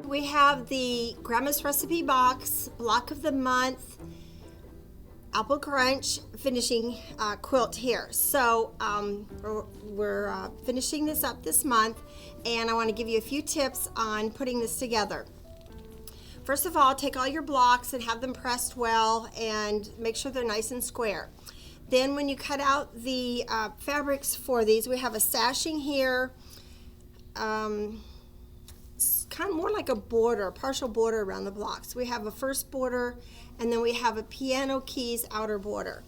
We have the Grandma's Recipe Box, Block of the Month, Apple Crunch finishing quilt here. So we're finishing this up this month, and I want to give you a few tips on putting this together. First of all, take all your blocks and have them pressed well and make sure they're nice and square. Then when you cut out the fabrics for these, we have a sashing here, kind of more like a border, partial border around the blocks. We have a first border, and then we have a piano keys outer border.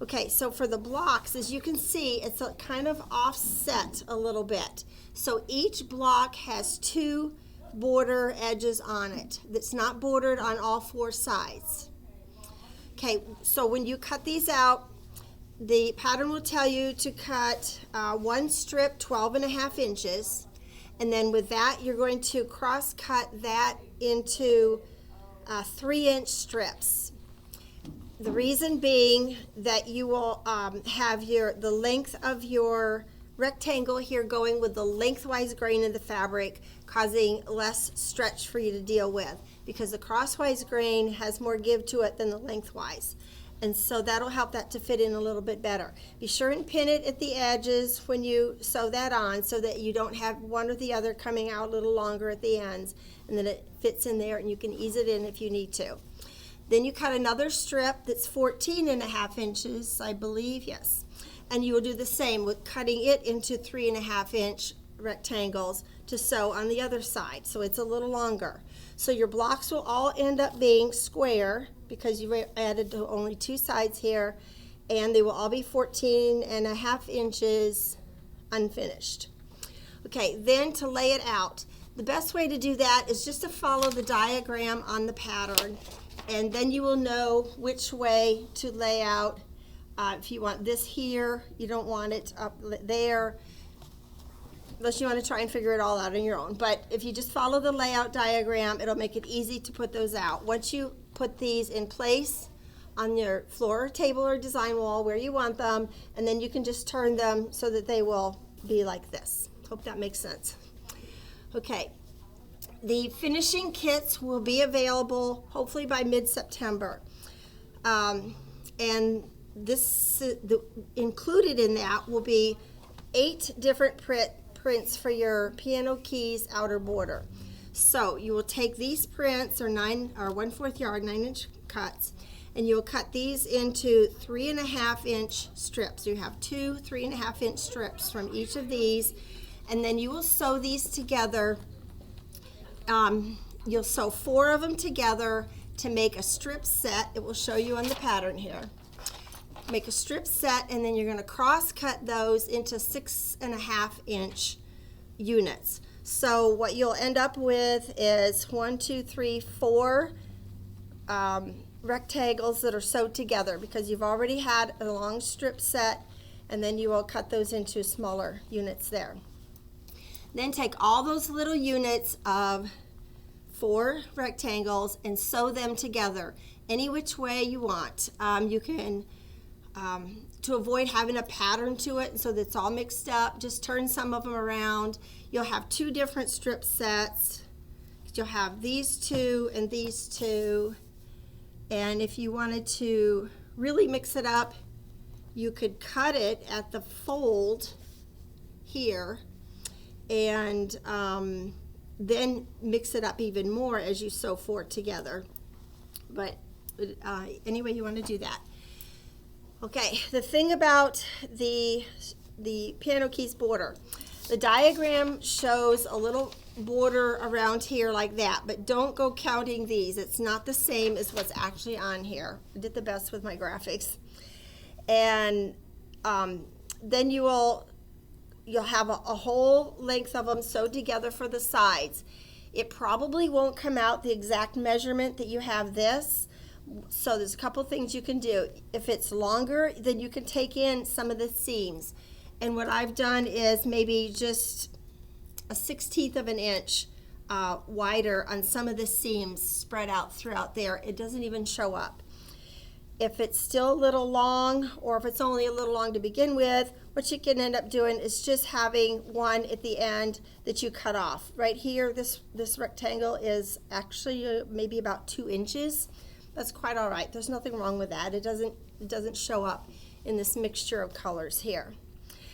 Okay, so for the blocks, as you can see, it's kind of offset a little bit. So each block has two border edges on it that's not bordered on all four sides. Okay, so when you cut these out, the pattern will tell you to cut one strip 12.5 inches. And then with that, you're going to cross cut that into 3-inch strips. The reason being that you will have the length of your rectangle here going with the lengthwise grain of the fabric, causing less stretch for you to deal with, because the crosswise grain has more give to it than the lengthwise. And so that'll help that to fit in a little bit better. Be sure and pin it at the edges when you sew that on, so that you don't have one or the other coming out a little longer at the ends, and then it fits in there and you can ease it in if you need to. Then you cut another strip that's 14.5 inches, I believe, yes. And you will do the same with cutting it into 3.5-inch rectangles to sew on the other side, so it's a little longer. So your blocks will all end up being square because you've added to only two sides here, and they will all be 14.5 inches unfinished. Okay, then to lay it out, the best way to do that is just to follow the diagram on the pattern, and then you will know which way to lay out. If you want this here, you don't want it up there, unless you want to try and figure it all out on your own. But if you just follow the layout diagram, it'll make it easy to put those out. Once you put these in place on your floor, table, or design wall where you want them, and then you can just turn them so that they will be like this. Hope that makes sense. Okay, the finishing kits will be available hopefully by mid-September. And this included in that will be 8 different prints for your piano keys outer border. So you will take these prints, or 1/4 yard 9-inch cuts, and you'll cut these into 3.5-inch strips. You have 2 3.5-inch strips from each of these, and then you will sew these together. You'll sew 4 of them together to make a strip set. It will show you on the pattern here. Make a strip set, and then you're going to cross cut those into 6.5-inch units. So what you'll end up with is 1, 2, 3, 4 rectangles that are sewed together, because you've already had a long strip set, and then you will cut those into smaller units there. Then take all those little units of 4 rectangles and sew them together any which way you want. You can to avoid having a pattern to it so that it's all mixed up, just turn some of them around. You'll have 2 different strip sets. You'll have these 2 and these 2, and if you wanted to really mix it up, you could cut it at the fold here, and then mix it up even more as you sew 4 together. But anyway, you want to do that. Okay, the thing about the piano keys border, the diagram shows a little border around here like that, but don't go counting these. It's not the same as what's actually on here. I did the best with my graphics. And then you'll have a whole length of them sewed together for the sides. It probably won't come out the exact measurement that you have this. So there's a couple things you can do. If it's longer, then you can take in some of the seams. And what I've done is maybe just a 1/16 of an inch wider on some of the seams spread out throughout there. It doesn't even show up. If it's still a little long, or if it's only a little long to begin with, what you can end up doing is just having one at the end that you cut off. Right here, this rectangle is actually maybe about 2 inches. That's quite all right. There's nothing wrong with that. It doesn't show up in this mixture of colors here.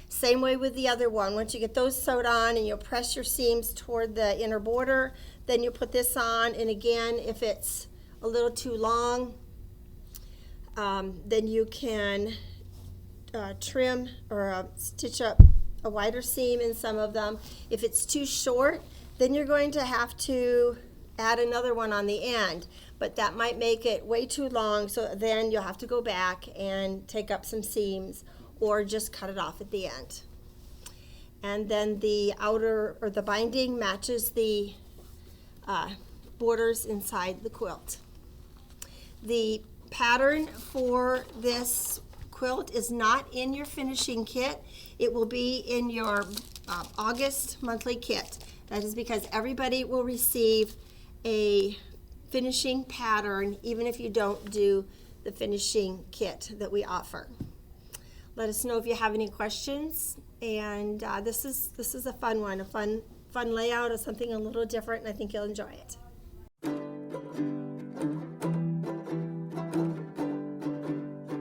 Same way with the other one. Once you get those sewed on and you'll press your seams toward the inner border, then you put this on, and again, if it's a little too long, then you can trim or stitch up a wider seam in some of them. If it's too short, then you're going to have to add another one on the end, but that might make it way too long, so then you'll have to go back and take up some seams or just cut it off at the end. And then the outer, or the binding, matches the borders inside the quilt. The pattern for this quilt is not in your finishing kit. It will be in your August monthly kit. That is because everybody will receive a finishing pattern even if you don't do the finishing kit that we offer. Let us know if you have any questions, and this is a fun one, a fun layout of something a little different, and I think you'll enjoy it.